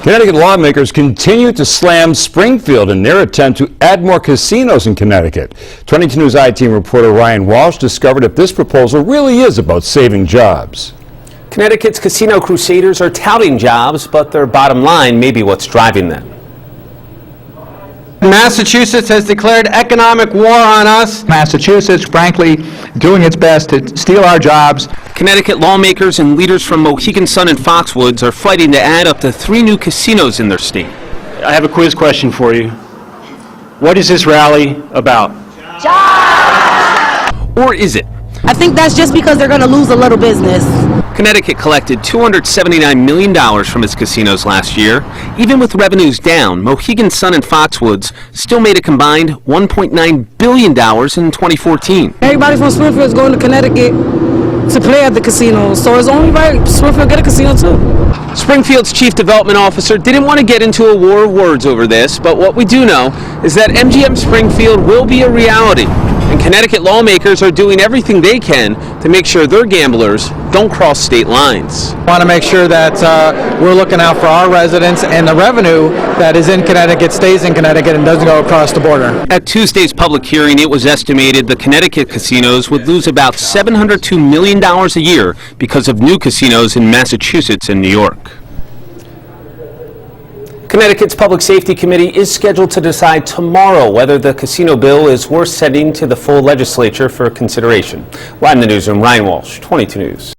Connecticut lawmakers continue to slam Springfield in their attempt to add more casinos in Connecticut. 22 News I-Team reporter Ryan Walsh discovered if this proposal really is about saving jobs. Connecticut's casino crusaders are touting jobs, but their bottom line may be what's driving them. Massachusetts has declared economic war on us. Massachusetts, frankly, doing its best to steal our jobs. Connecticut lawmakers and leaders from Mohegan Sun and Foxwoods are fighting to add up to 3 new casinos in their state. I have a quiz question for you. What is this rally about? Or is it? I think that's just because they're going to lose a little business. Connecticut collected $279 million from its casinos last year. Even with revenues down, Mohegan Sun and Foxwoods still made a combined $1.9 billion in 2014. Everybody from Springfield is going to Connecticut to play at the casino, so it's only right Springfield get a casino too. Springfield's chief development officer didn't want to get into a war of words over this, but what we do know is that MGM Springfield will be a reality. And Connecticut lawmakers are doing everything they can to make sure their gamblers don't cross state lines. I want to make sure that we're looking out for our residents and the revenue that is in Connecticut stays in Connecticut and doesn't go across the border. At Tuesday's public hearing, it was estimated the Connecticut casinos would lose about $702 million a year because of new casinos in Massachusetts and New York. Connecticut's Public Safety Committee is scheduled to decide tomorrow whether the casino bill is worth sending to the full legislature for consideration. Live in the newsroom, Ryan Walsh, 22 News.